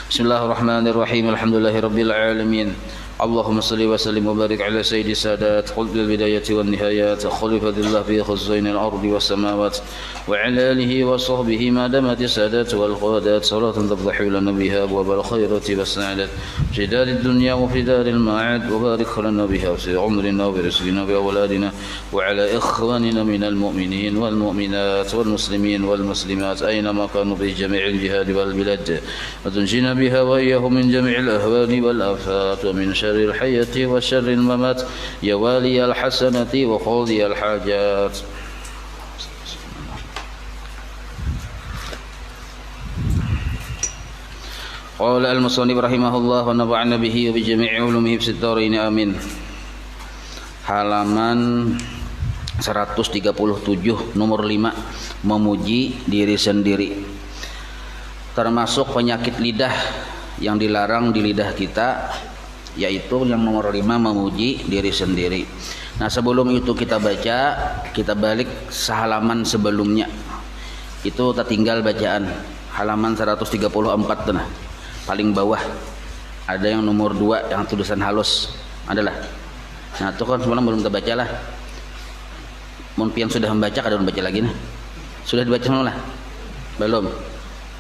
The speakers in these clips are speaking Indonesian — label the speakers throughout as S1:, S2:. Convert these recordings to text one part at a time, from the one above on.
S1: Bismillahirrahmanirrahim. Alhamdulillahirabbil alamin. Allahumma salli wa sallim wa barik ala sayyidi sadat qutbil bidayati wan nihayat khalifatillah fi khuzainil ardi was samawat wa ala alihi wa sahbihi ma damati sadat wal qadat salatan tafdahu lana biha wa bal khairati was sa'adat fi darid dunya wa fi daril ma'ad wa barik lana biha fi umrina wa rizqina wa awladina wa ala ikhwanina minal mu'minin wal mu'minat wal muslimin wal muslimat aina ma kanu bi jami'il jihad wal bilad wa tunjina biha wa iyyahum min jami'il ahwani wal afat wa min شر الحياة وشر الممات يا والي الحسنة وقاضي الحاجات. قال المصنف رحمه الله ونفعنا به وبجميع علومه في الدارين آمين. Halaman 137 nomor 5, memuji diri sendiri. Termasuk penyakit lidah yang dilarang di lidah kita, yaitu yang nomor 5, memuji diri sendiri. Nah, sebelum itu kita baca, kita balik sehalaman sebelumnya. Itu tertinggal bacaan halaman 134 tuh, nah. Paling bawah ada yang nomor 2 yang tulisan halus adalah. Nah, itu kan semalam belum kita baca lah. Mungkin yang sudah membaca kada membaca lagi nih. Sudah dibaca semua lah? Belum.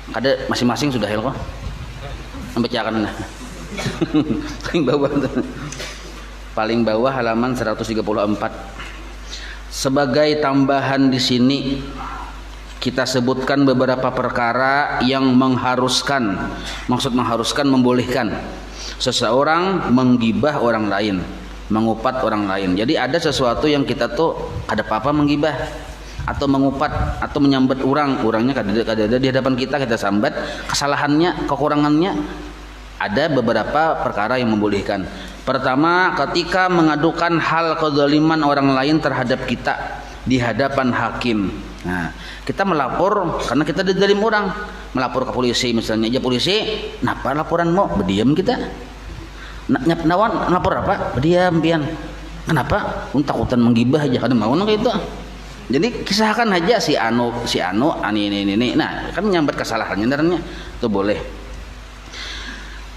S1: Kada masing-masing sudah ya kok. Membacakan nah. paling bawah halaman 134. Sebagai tambahan di sini kita sebutkan beberapa perkara yang mengharuskan, maksud mengharuskan, membolehkan seseorang menggibah orang lain, mengupat orang lain. Jadi ada sesuatu yang kita tuh ada apa-apa menggibah atau mengupat atau menyambat orangnya kada di hadapan kita sambat kesalahannya, kekurangannya. Ada beberapa perkara yang membolehkan. Pertama, ketika mengadukan hal kezaliman orang lain terhadap kita di hadapan hakim. Nah, kita melapor karena kita dizalim orang, melapor ke polisi misalnya. Ya polisi, napa laporanmu? Berdiam kita. Nawan lapor apa? Berdiam pian. Kenapa? Takutan menggibah aja, kada mau kayak itu. Jadi kisahkan aja si anu ini. Nah, kan menyambat kesalahannya darahnya. Itu boleh.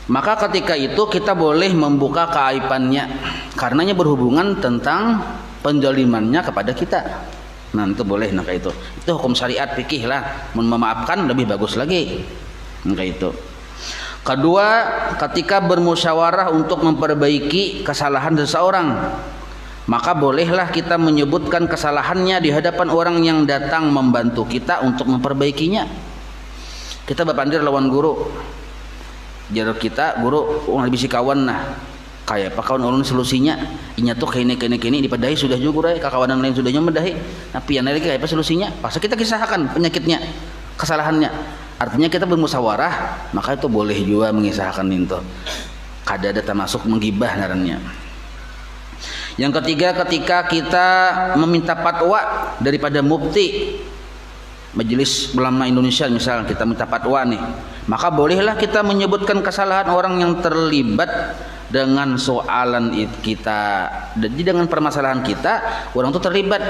S1: Maka ketika itu kita boleh membuka keaibannya, karenanya berhubungan tentang penjalimannya kepada kita. Nah, itu boleh. Nah, kayak itu hukum syariat fikih lah. Memaafkan lebih bagus lagi. Nah, kayak itu. Kedua, ketika bermusyawarah untuk memperbaiki kesalahan seseorang, maka bolehlah kita menyebutkan kesalahannya di hadapan orang yang datang membantu kita untuk memperbaikinya. Kita berpandir lawan guru. Jarak kita guru bisi kawan nah kayak pak kawan ulun solusinya inya tuh kini dipadahi sudah juga kawan lain sudah nyomadahi tapi yang lagi kayak apa solusinya pas kita kisahkan penyakitnya, kesalahannya, artinya kita bermusyawarah, maka itu boleh juga mengisahkan itu kada ada termasuk menggibah ngarannya. Yang ketiga, ketika kita meminta fatwa daripada mufti Majelis Ulama Indonesia misalnya, kita minta fatwa nih, maka bolehlah kita menyebutkan kesalahan orang yang terlibat dengan soalan kita. Jadi dengan permasalahan kita, orang itu terlibat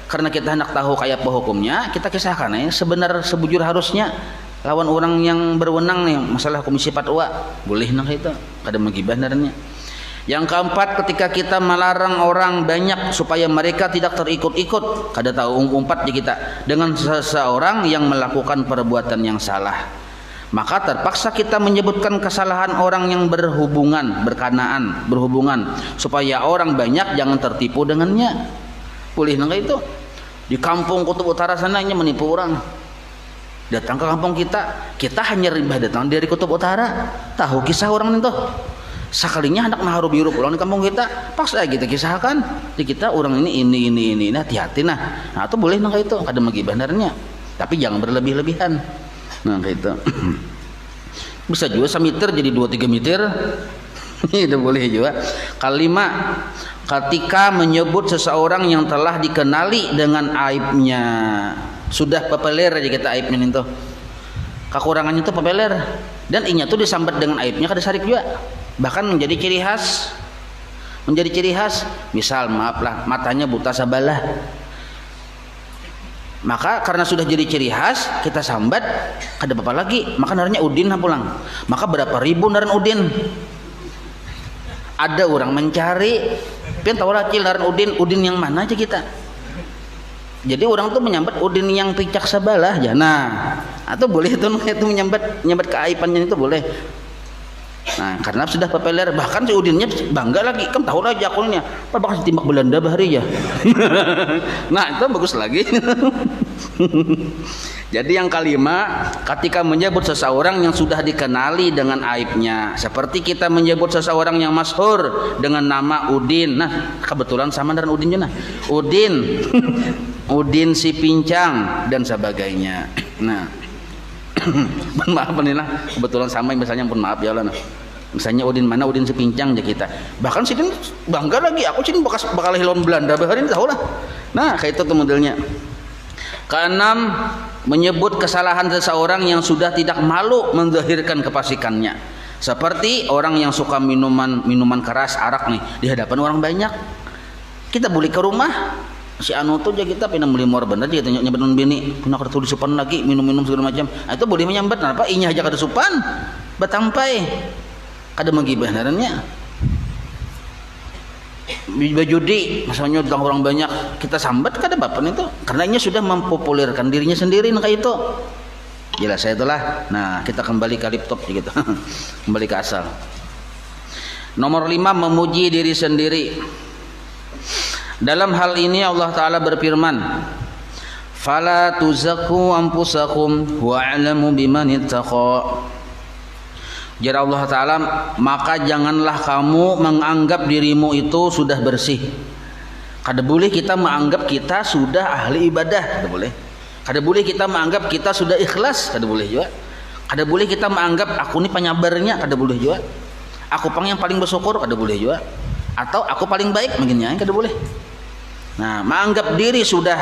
S1: karena kita hendak tahu kayak apa hukumnya, kita kisahkan sebujur harusnya lawan orang yang berwenang nih masalah komisi fatwa. Boleh nah itu, kada menggibah darahnya. Yang keempat, ketika kita melarang orang banyak supaya mereka tidak terikut-ikut, kada tahu umpat di kita dengan seseorang yang melakukan perbuatan yang salah, maka terpaksa kita menyebutkan kesalahan orang yang berhubungan supaya orang banyak jangan tertipu dengannya. Boleh nggak itu? Di kampung Kutub Utara sana hanya menipu orang. Datang ke kampung kita hanya rimbah datang dari Kutub Utara, tahu kisah orang itu. Sekalinya hendak naharu biru pulang di kampung kita, paksa kita kisahkan di kita orang ini. Nah, hati-hati nah. Nah, itu boleh nggak itu? Kada menggibah darahnya. Tapi jangan berlebih-lebihan. Nah, kayak itu. Bisa juga semeter jadi 2-3 meter. Itu boleh juga. Kelima, ketika menyebut seseorang yang telah dikenali dengan aibnya. Sudah pepeler aja kita aibnya itu. Kekurangannya itu pepeler. Dan inya tuh disambat dengan aibnya kada sarik juga. Bahkan menjadi ciri khas. Misal maaflah, matanya buta sabalah. Maka karena sudah jadi ciri khas, kita sambat, kada apa lagi, maka naranya udin pulang. Maka berapa ribu naran udin. Ada orang mencari, pian tahu lah cil naran udin yang mana aja kita. Jadi orang tuh menyambat udin yang picak sabalah jana. Atau boleh itu menyambat keaibannya itu boleh. Nah, karena sudah populer, bahkan si udinnya bangga lagi, kan tahu lagi akunnya, apa bakal timbak Belanda bahari ya. Nah, itu bagus lagi. Jadi yang kelima, ketika menyebut seseorang yang sudah dikenali dengan aibnya, seperti kita menyebut seseorang yang masyhur dengan nama Udin. Nah, kebetulan sama dengan Udin juga. Udin, Udin si pincang dan sebagainya. Nah, maaf nih lah, kebetulan sama misalnya, pun maaf ya lah. Nah. Misalnya Udin mana, Udin si pincang aja kita. Bahkan sini bangga lagi, aku sini bakal hilon Belanda baharin tahu lah. Nah, kayak itu tuh modelnya. Keenam, menyebut kesalahan seseorang yang sudah tidak malu menzahirkan kefasikannya. Seperti orang yang suka minuman keras, arak nih, di hadapan orang banyak. Kita beli ke rumah, si anu tuh aja kita pindah beli mor bener aja kita nyambat nun bini, punya kartu disupan lagi, minum-minum segala macam. Nah, itu boleh menyambat, kenapa? Inya aja kada supan, batampai, kada menggibah narannya. Judi, misalnya tentang orang banyak, kita sambat kada bapan itu, karena ini sudah mempopulerkan dirinya sendiri kayak itu. Jelas saya itulah. Nah, kita kembali ke laptop gitu. Kembali ke asal. Nomor 5, memuji diri sendiri. Dalam hal ini Allah Ta'ala berfirman, fala tuzakku anfusakum wa'alamu bimanittaqa. Jadi Allah Ta'ala, maka janganlah kamu menganggap dirimu itu sudah bersih. Kada boleh kita menganggap kita sudah ahli ibadah, kada boleh. Kada boleh kita menganggap kita sudah ikhlas, kada boleh juga. Kada boleh kita menganggap aku ini penyabarnya, kada boleh juga. Aku yang paling bersyukur, kada boleh juga. Atau aku paling baik, begini kada boleh. Nah, menganggap diri sudah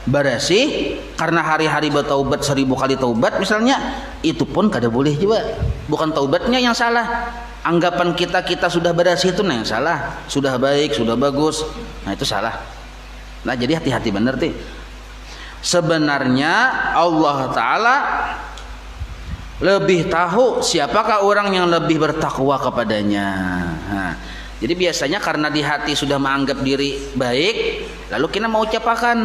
S1: bersih karena hari-hari bertaubat 1000 kali taubat misalnya, itu pun kada boleh juga. Bukan taubatnya yang salah, anggapan kita sudah bersih itu yang salah. Sudah baik, sudah bagus, nah itu salah. Nah, jadi hati-hati benar tuh. Sebenarnya Allah Ta'ala lebih tahu siapakah orang yang lebih bertakwa kepadanya. Nah, jadi biasanya karena di hati sudah menganggap diri baik, lalu kita mau ucapakan.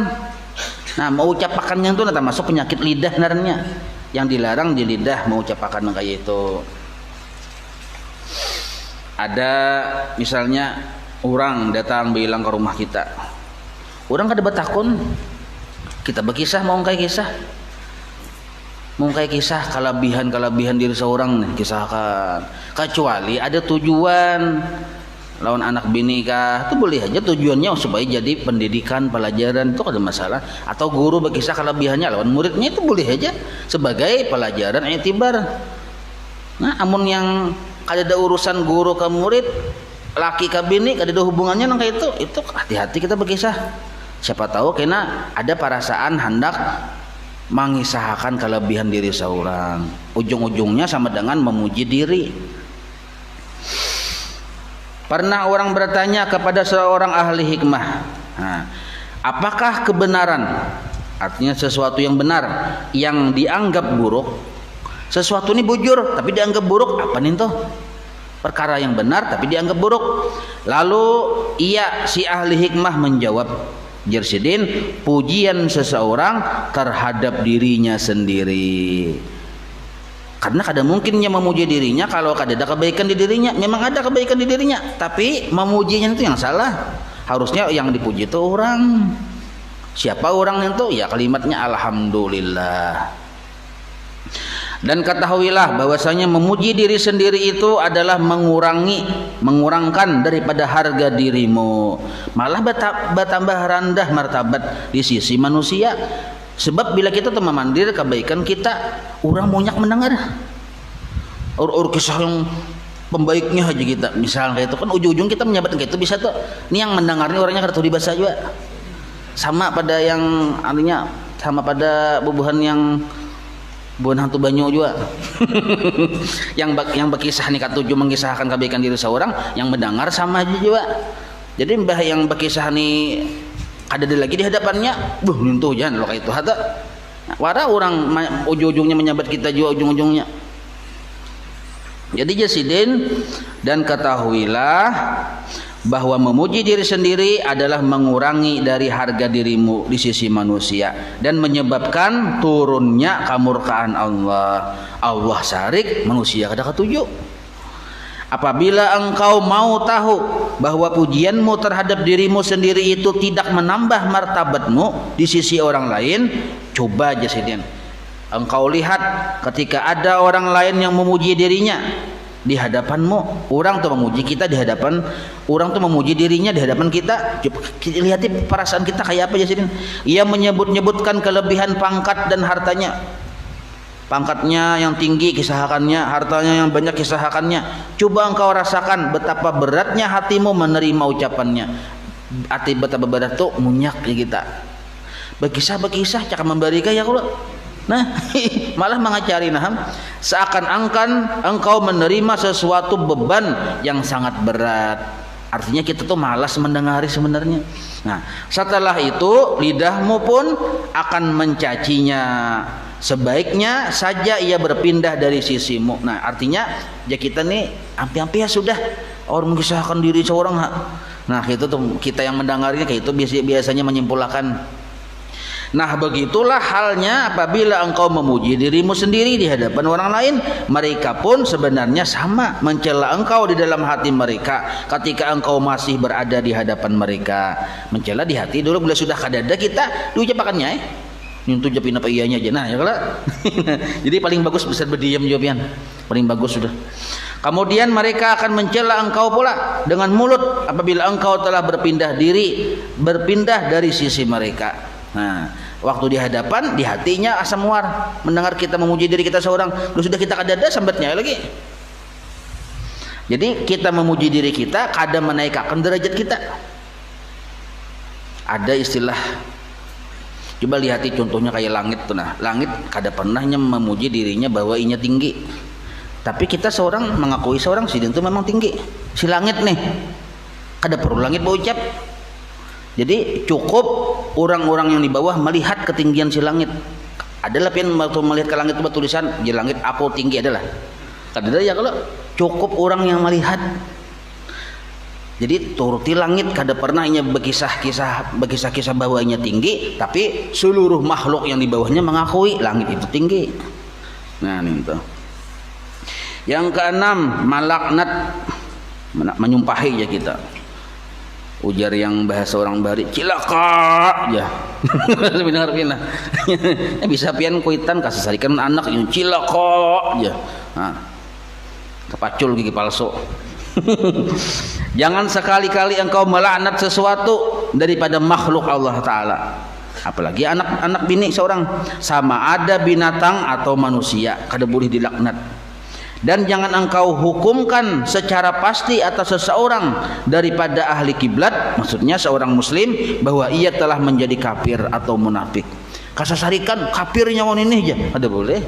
S1: Nah, mau ucapakannya itu termasuk penyakit lidah naranya, yang dilarang di lidah mau ucapakan kayak itu. Ada misalnya orang datang bilang ke rumah kita, orang kada batakun, kita berkisah mau kayak kisah kelebihan diri seorang nih, kisahkan. Kecuali ada tujuan lawan anak bini kah, itu boleh aja tujuannya supaya jadi pendidikan, pelajaran, itu ada masalah. Atau guru berkisah kelebihannya lawan muridnya, itu boleh aja sebagai pelajaran, iktibar. Nah, amun yang ada urusan guru ke murid, laki ke bini, ada hubungannya nang kayak itu hati-hati kita berkisah. Siapa tahu kena ada perasaan hendak mengisahkan kelebihan diri seorang, ujung-ujungnya sama dengan memuji diri. Pernah orang bertanya kepada seorang ahli hikmah, nah, apakah kebenaran, artinya sesuatu yang benar yang dianggap buruk, sesuatu ini bujur tapi dianggap buruk, apa nih toh? Perkara yang benar tapi dianggap buruk. Lalu si ahli hikmah menjawab, Jersidin, pujian seseorang terhadap dirinya sendiri. Karena kada mungkinnya memuji dirinya kalau kada ada kebaikan di dirinya. Memang ada kebaikan di dirinya, tapi memujinya itu yang salah. Harusnya yang dipuji itu orang. Siapa orang itu? Ya kalimatnya alhamdulillah. Dan ketahuilah bahwasanya memuji diri sendiri itu adalah mengurangkan daripada harga dirimu, malah bertambah rendah martabat di sisi manusia. Sebab bila kita memandir kebaikan kita, orang banyak mendengar kisah yang pembaiknya aja kita, misalnya kayak itu kan ujung-ujung kita menyebut kayak itu bisa tuh. Ini yang mendengarnya orangnya kada tahu dibahasa juga. Sama pada yang artinya sama pada bubuhan yang buan hantu banyu juga. yang berkisah nih katuju mengisahkan kebaikan diri seorang, yang mendengar sama aja juga. Jadi mbah yang berkisah nih Ada lagi di hadapannya, nyentuh jangan lo kayak itu hata. Wara orang ujung-ujungnya menyabat kita juga ujung-ujungnya. Jadi jasidin, dan ketahuilah bahwa memuji diri sendiri adalah mengurangi dari harga dirimu di sisi manusia dan menyebabkan turunnya kemurkaan Allah. Allah syarik, manusia kada ketujuh. Apabila engkau mau tahu bahwa pujianmu terhadap dirimu sendiri itu tidak menambah martabatmu di sisi orang lain, coba aja sidin. Engkau lihat ketika ada orang lain yang memuji dirinya di hadapanmu, orang tuh memuji kita di hadapan, orang tuh memuji dirinya di hadapan kita. Coba lihat perasaan kita kayak apa aja sidin. Ia menyebut-nyebutkan kelebihan pangkat dan hartanya. Pangkatnya yang tinggi kisahakannya, hartanya yang banyak kisahakannya. Coba engkau rasakan betapa beratnya hatimu menerima ucapannya. Hati betapa berat tuh munyak ya kita. Berkisah cakap memberikan ya kalau. Nah, malah mengacari naham seakan-akan engkau menerima sesuatu beban yang sangat berat. Artinya kita tuh malas mendengari sebenarnya. Nah, setelah itu lidahmu pun akan mencacinya. Sebaiknya saja ia berpindah dari sisimu. Nah, artinya ya kita nih ampi-ampi ya sudah orang mengisahkan diri seorang. Nah, itu tuh kita yang mendengarnya kayak itu biasanya menyimpulkan. Nah, begitulah halnya apabila engkau memuji dirimu sendiri di hadapan orang lain, mereka pun sebenarnya sama mencela engkau di dalam hati mereka ketika engkau masih berada di hadapan mereka. Mencela di hati dulu, bila sudah kadada kita diucapkannya nyentuh japin apa iyanya aja. Nah, ya kalau jadi paling bagus bisa berdiam jawaban. Paling bagus sudah. Kemudian mereka akan mencela engkau pula dengan mulut apabila engkau telah berpindah dari sisi mereka. Nah, waktu di hadapan, di hatinya asam muar mendengar kita memuji diri kita seorang, lu sudah kita kadada sambatnya lagi. Jadi kita memuji diri kita kadang menaikkan derajat kita. Ada istilah, coba lihati contohnya kayak langit tuh. Nah, langit kada pernahnya memuji dirinya bahwa inya tinggi. Tapi kita seorang mengakui seorang si itu memang tinggi. Si langit nih, kada perlu langit berucap. Jadi cukup orang-orang yang di bawah melihat ketinggian si langit. Adalah pian waktu melihat ke langit itu tulisan di langit aku tinggi adalah. Kada ya kalau cukup orang yang melihat. Jadi turuti langit kada pernah inya berkisah-kisah bahwa inya tinggi, tapi seluruh makhluk yang di bawahnya mengakui langit itu tinggi. Nah, ini tuh. Yang keenam, malaknat, menyumpahi ya kita. Ujar yang bahasa orang bari, cilaka ya. Sebenarnya pina. Bisa pian kuitan kasasarikan anak yang cilaka ya. Nah, kepacul gigi palsu. Jangan sekali-kali engkau melaknat sesuatu daripada makhluk Allah Ta'ala, apalagi anak-anak bini seorang, sama ada binatang atau manusia, kada boleh dilaknat. Dan jangan engkau hukumkan secara pasti atas seseorang daripada ahli kiblat, maksudnya seorang muslim, bahwa ia telah menjadi kafir atau munafik. Kasasarikan kafir nyawan ini aja kada boleh,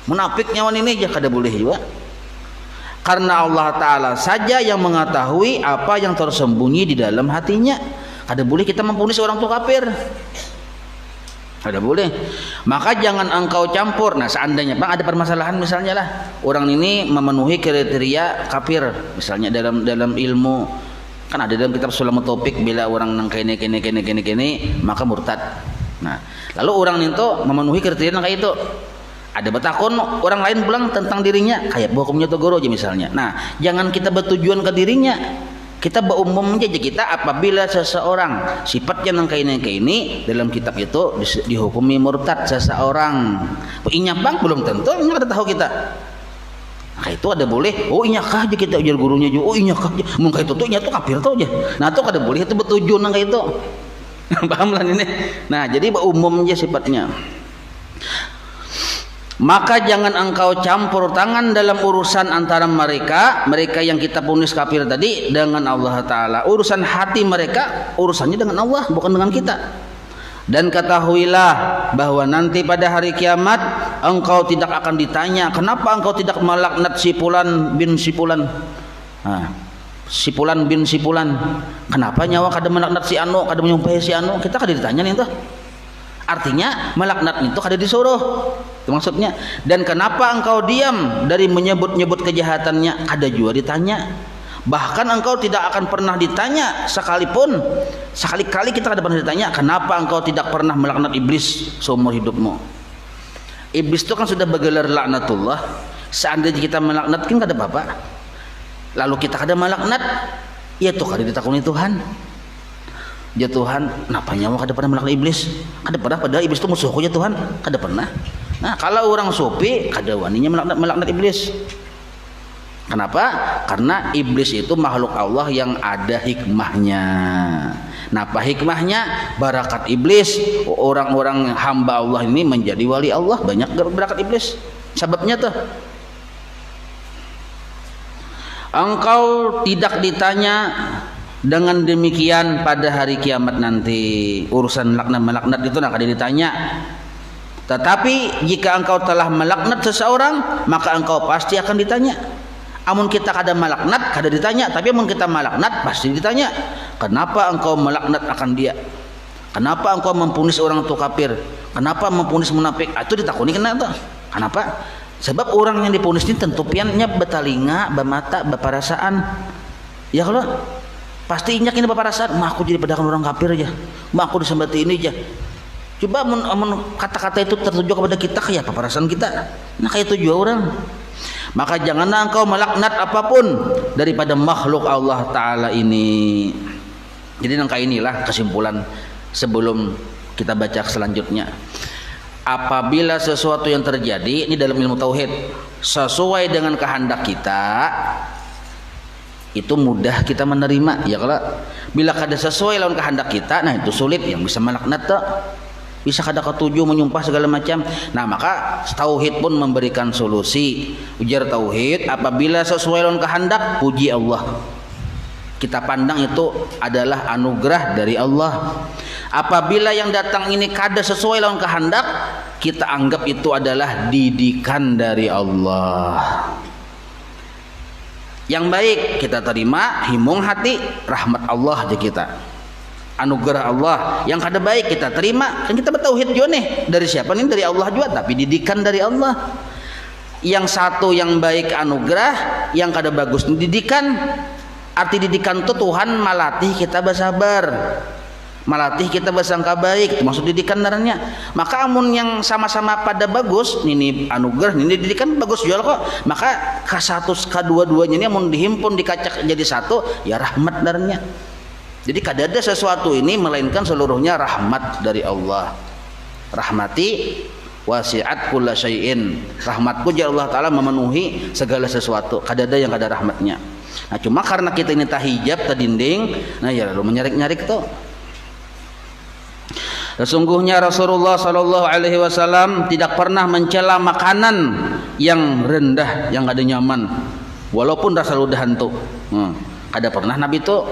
S1: munafik nyawan ini aja kada boleh juga. Karena Allah Ta'ala saja yang mengetahui apa yang tersembunyi di dalam hatinya. Kada boleh kita mempunis orang tua kafir, kada boleh. Maka jangan engkau campur. Nah, seandainya bang ada permasalahan misalnya lah, orang ini memenuhi kriteria kafir misalnya dalam ilmu, kan ada dalam kitab Sulamut Topik, bila orang nang kene maka murtad. Nah, lalu orang itu memenuhi kriteria nang kayak itu, ada betakon orang lain pulang tentang dirinya kayak hukumnya togoro aja misalnya. Nah, jangan kita bertujuan ke dirinya, kita berumum aja kita apabila seseorang sifatnya nang kayak ini dalam kitab itu dihukumi murtad seseorang. Inya bang belum tentu inya kada tahu kita. Nah, itu ada boleh. Oh inya kah aja kita ujar gurunya juga. Oh inya kah aja. Mungkin itu tuh inya tuh kafir tuh aja. Nah, itu kada boleh, itu bertujuan nang kayak itu. Paham lah ini. Nah, jadi berumum aja sifatnya. Maka jangan engkau campur tangan dalam urusan antara mereka yang kita punis kafir tadi dengan Allah Ta'ala. Urusan hati mereka, urusannya dengan Allah, bukan dengan kita. Dan ketahuilah bahwa nanti pada hari kiamat engkau tidak akan ditanya kenapa engkau tidak melaknat si fulan bin si fulan. Nah, si Fulan bin si Fulan, kenapa nyawa kada melaknat si anu, kada menyumpahi si anu, kita kada ditanya nih tuh. Artinya melaknat itu kada disuruh, itu maksudnya. Dan kenapa engkau diam dari menyebut-nyebut kejahatannya, kada juga ditanya. Bahkan engkau tidak akan pernah ditanya sekalipun, sekali-kali kita kada pernah ditanya, kenapa engkau tidak pernah melaknat iblis seumur hidupmu. Iblis itu kan sudah bergelar laknatullah. Seandainya kita melaknat kan kada apa-apa. Lalu kita kada melaknat, ya tuh kada ditakuni Tuhan. Ya Tuhan, kenapa nyawa kada pernah melaknat iblis? Kada pernah, padahal iblis itu musuhku ya Tuhan. Kada pernah. Nah, kalau orang sufi kada waninya melaknat iblis. Kenapa? Karena iblis itu makhluk Allah yang ada hikmahnya. Napa hikmahnya? Barakat iblis, orang-orang hamba Allah ini menjadi wali Allah, banyak barakat iblis. Sebabnya tuh engkau tidak ditanya dengan demikian pada hari kiamat nanti. Urusan melaknat itu nak ada ditanya. Tetapi jika engkau telah melaknat seseorang, maka engkau pasti akan ditanya. Amun kita kada melaknat kada ditanya, tapi amun kita melaknat pasti ditanya. Kenapa engkau melaknat akan dia? Kenapa engkau mempunis orang itu kafir? Kenapa mempunis munafik? Itu ditakuni kenapa? Kenapa? Sebab orang yang dipunis ini tentu piannya betalinga, bamata, baparasaan. Ya kalau pasti inyak ini baparasaan, mah aku jadi pedagang orang kafir aja. Mah aku disembati ini aja. Coba kata-kata itu tertuju kepada kita kayak paparasaan kita. Nah kayak itu juga orang. Maka janganlah engkau melaknat apapun daripada makhluk Allah Ta'ala ini. Jadi nangka inilah kesimpulan sebelum kita baca selanjutnya. Apabila sesuatu yang terjadi, ini dalam ilmu tauhid, sesuai dengan kehendak kita, itu mudah kita menerima. Ya kalau bila kada sesuai lawan kehendak kita, nah itu sulit yang bisa melaknat tuh. Bisa kada ketujuh menyumpah segala macam. Nah maka tauhid pun memberikan solusi. Ujar tauhid, apabila sesuai lawan kehendak, puji Allah. Kita pandang itu adalah anugerah dari Allah. Apabila yang datang ini kada sesuai lawan kehendak, kita anggap itu adalah didikan dari Allah. Yang baik kita terima, himung hati, rahmat Allah aja kita. Anugerah Allah. Yang kada baik kita terima, kan kita bertauhid juga nih. Dari siapa nih? Dari Allah juga, tapi didikan dari Allah. Yang satu yang baik anugerah, yang kada bagus didikan. Arti didikan itu Tuhan melatih kita bersabar, melatih kita bersangka baik, itu maksud didikan naranya. Maka amun yang sama-sama pada bagus, ini anugerah, ini didikan bagus jual kok. Maka kasatu kedua-duanya ini amun dihimpun dikacak jadi satu, ya rahmat naranya. Jadi kada ada sesuatu ini melainkan seluruhnya rahmat dari Allah. Rahmati wasi'at kulla syai'in. Rahmatku ya Allah Ta'ala memenuhi segala sesuatu. Kada ada yang kada rahmatnya. Nah cuma karena kita ini tahijab, tadinding, nah ya lalu menyarik-nyarik tuh. Sesungguhnya Rasulullah Sallallahu Alaihi Wasallam tidak pernah mencela makanan yang rendah, yang kada nyaman, walaupun rasa ludahan tuh. Kada pernah Nabi tuh.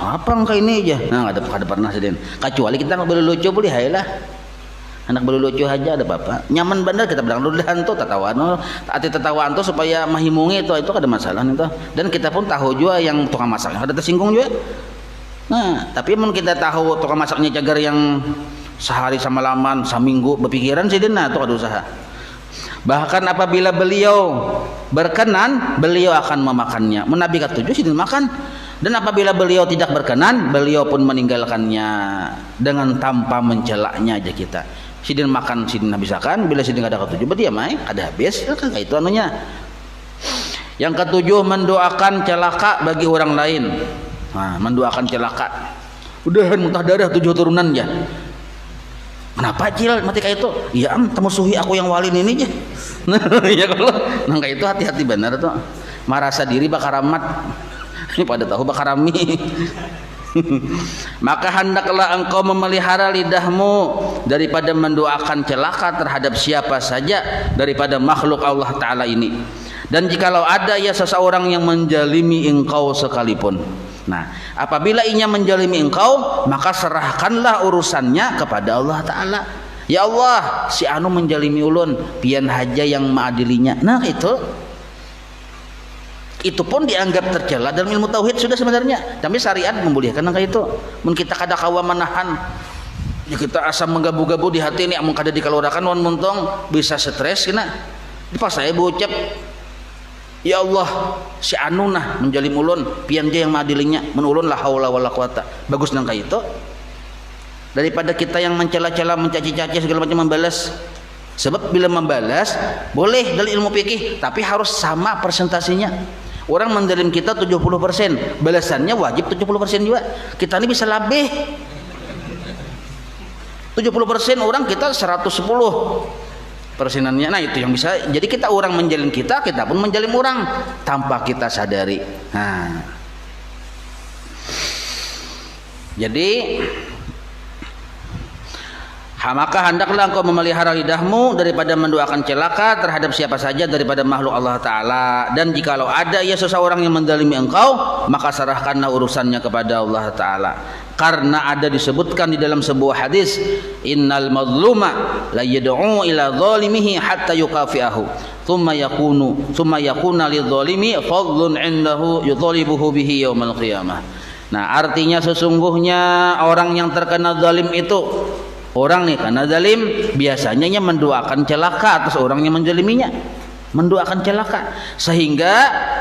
S1: Apa engkau ini aja? Nah kada pernah sedin. Kecuali kita nak berlucu boleh haylah. Anak berlucu aja ada apa-apa. Nyaman bener kita bilang ludahan tuh tatawaan. Ati tatawaan tuh supaya mahimungi itu kada masalah itu. Dan kita pun tahu juga yang tukang masaknya kada tersinggung juga. Nah, tapi mun kita tahu tukang masaknya cagar yang sehari samalaman, saminggu berpikiran sih dina tuh kada usaha. Bahkan apabila beliau berkenan, beliau akan memakannya. Nabi katujuh sih makan. Dan apabila beliau tidak berkenan, beliau pun meninggalkannya dengan tanpa mencelaknya aja kita. Sidin makan, sidin habisakan. Bila sidin ada ketujuh, berdiam ada habis. Kayak itu anunya. Yang ketujuh, mendoakan celaka bagi orang lain. Nah, mendoakan celaka. Udahan muntah darah 7 turunan ya. Kenapa Cil mati kayak itu? Ya temusuhi aku yang walin ini aja. Nah, ya kalau kayak itu hati-hati benar tuh. Merasa diri bakar amat. Ini pada tahu bakar rami. Maka hendaklah engkau memelihara lidahmu daripada mendoakan celaka terhadap siapa saja daripada makhluk Allah Ta'ala ini. Dan jikalau ada ya seseorang yang menjalimi engkau sekalipun. Nah, apabila ianya menjalimi engkau, maka serahkanlah urusannya kepada Allah Ta'ala. Ya Allah, si anu menjalimi ulun, pian haja yang maadilinya. Nah itu itu pun dianggap tercela dalam ilmu tauhid sudah sebenarnya. Tapi syariat membolehkan angka itu. Mun kita kada kawa menahan, ya kita asam menggabu-gabu di hati ini, amun kada dikalurakan wan muntong bisa stres kena. Pas saya bocap, ya Allah si anu nah menjalim ulun, pian dia yang maadilinya, menulun la haula wala quwata. Bagus nangka itu. Daripada kita yang mencela-cela, mencaci-caci segala macam membalas. Sebab bila membalas boleh dalam ilmu fikih, tapi harus sama persentasenya. Orang mendalim kita 70%, balasannya wajib 70% juga. Kita ini bisa lebih 70%, orang kita 110 persenannya. Nah itu yang bisa. Jadi kita orang menjalin kita, kita pun menjalin orang tanpa kita sadari. Nah, jadi maka hendaklah engkau memelihara lidahmu daripada mendoakan celaka terhadap siapa saja daripada makhluk Allah Ta'ala. Dan jikalau ada ya seseorang yang mendalimi engkau, maka serahkanlah urusannya kepada Allah Ta'ala. Karena ada disebutkan di dalam sebuah hadis, innal mazluma la yad'u ila zalimihi hatta yukafi'ahu thumma yakuna lidzalimi fadlun indahu yudhalibuhu bihi yaumal qiyamah. Nah artinya sesungguhnya orang yang terkena zalim itu, orang nih karena zalim biasanya mendoakan celaka atas orang yang menzaliminya, mendoakan celaka, sehingga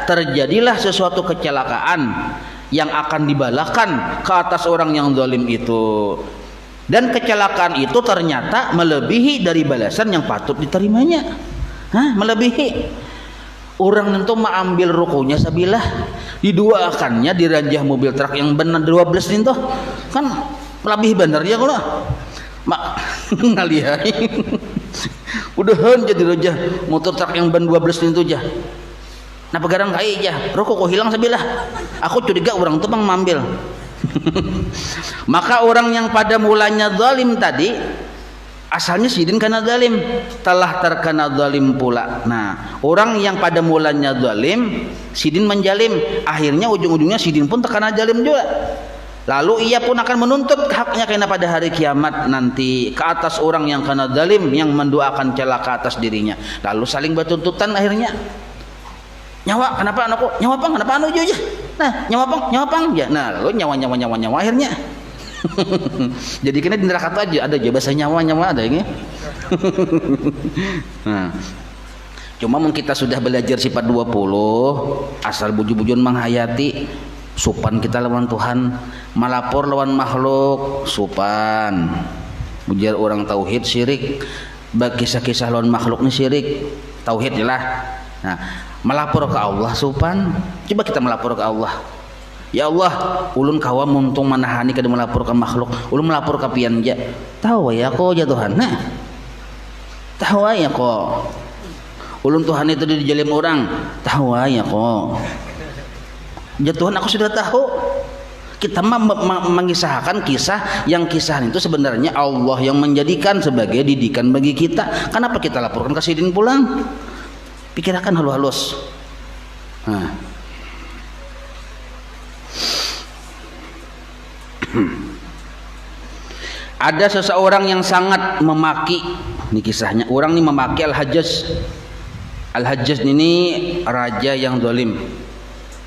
S1: terjadilah sesuatu kecelakaan yang akan dibalakan ke atas orang yang zalim itu, dan kecelakaan itu ternyata melebihi dari balasan yang patut diterimanya. Melebihi. Orang itu mengambil rukunya sabilah, diduakannya diranjah mobil truk yang benar 12 itu kan lebih benar ya kalau mak ngalihai udahan jadi raja motor truk yang ban 12 itu aja. Nah pegarang kai aja rokok kok hilang sebilah, aku curiga orang tuh mengambil. Maka orang yang pada mulanya zalim tadi asalnya sidin karena zalim, telah terkena zalim pula. Nah orang yang pada mulanya zalim sidin menjalim, akhirnya ujung-ujungnya sidin pun terkena zalim juga. Lalu ia pun akan menuntut haknya karena pada hari kiamat nanti ke atas orang yang kena zalim yang mendoakan celaka atas dirinya. Lalu saling bertuntutan akhirnya. Nyawa kenapa anakku? Nyawa pang kenapa anu aja? Nah, nyawa pang ya. Nah, lalu nyawa akhirnya. Jadi kena di neraka aja ada aja bahasa nyawa ada ini. Nah, cuma mungkin kita sudah belajar sifat 20 asal buju-bujuan menghayati supan kita lawan Tuhan, malapor lawan makhluk supan, bujar orang tauhid syirik, bagi kisah-kisah lawan makhluk ini syirik, tauhid jelas. Nah melapor ke Allah supan, coba kita melapor ke Allah, ya Allah ulun kawa muntung manahani kada melapor ke makhluk, ulun melapor ke pian ja, tahu ya kok ya Tuhan. Nah tahu ya kok ulun Tuhan itu dijalim orang, tahu ya kok ya Tuhan aku sudah tahu. Kita mengisahkan kisah yang kisah itu sebenarnya Allah yang menjadikan sebagai didikan bagi kita. Kenapa kita laporkan ke sidin pulang? Pikirkan halus-halus. Nah. Ada seseorang yang sangat memaki, ini kisahnya, orang ini memaki Al-Hajjaj. Al-Hajjaj ini raja yang zalim.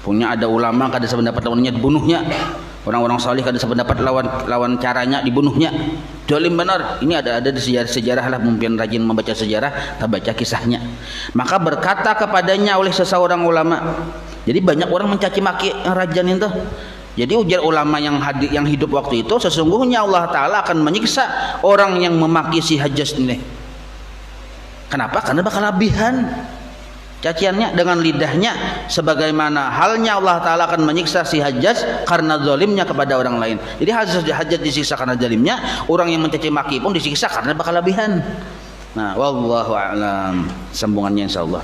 S1: Punya ada ulama kada sependapat lawannya dibunuhnya. Orang-orang salih kada sependapat lawan caranya dibunuhnya. Zalim benar. Ini ada di sejarah lah, mungkin rajin membaca sejarah, tak baca kisahnya. Maka berkata kepadanya oleh seseorang ulama. Jadi banyak orang mencaci maki raja itu. Jadi ujar ulama yang hidup waktu itu, sesungguhnya Allah Ta'ala akan menyiksa orang yang memaki si Hajjaj ini. Kenapa? Karena bakal labihan caciannya dengan lidahnya, sebagaimana halnya Allah Ta'ala akan menyiksa si Hajjaj karena zalimnya kepada orang lain. Jadi Hajjaj disiksa karena zalimnya, orang yang mencaci maki pun disiksa karena bakal labihan. Nah, wallahu a'lam. Sambungannya insyaallah.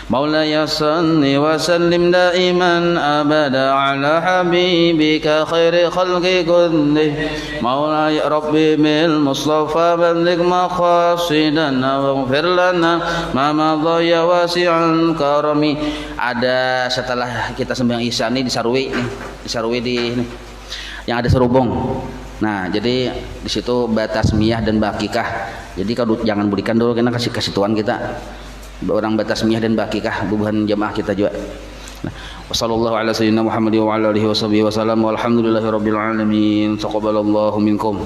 S1: Maulaya salli wa sallim daiman abada ala habibika khairi khalqi kulli. Maulaya rabbi bil mustafa balligh maqasidana waghfir lana ma madha ya wasi'an karami. Ada setelah kita sembahyang Isya ini di Sarwi ini yang ada serubung. Nah, jadi di situ batas miyah dan bakikah. Jadi kalau jangan berikan dulu, karena kasih tuan kita orang batas miyah dan bakikah bubuhan jamaah kita juga. Wassallallahu ala sayyidina Muhammad wa ala alihi wa sahbihi wa sallam walhamdulillahi rabbil alamin. Taqabbalallahu minkum.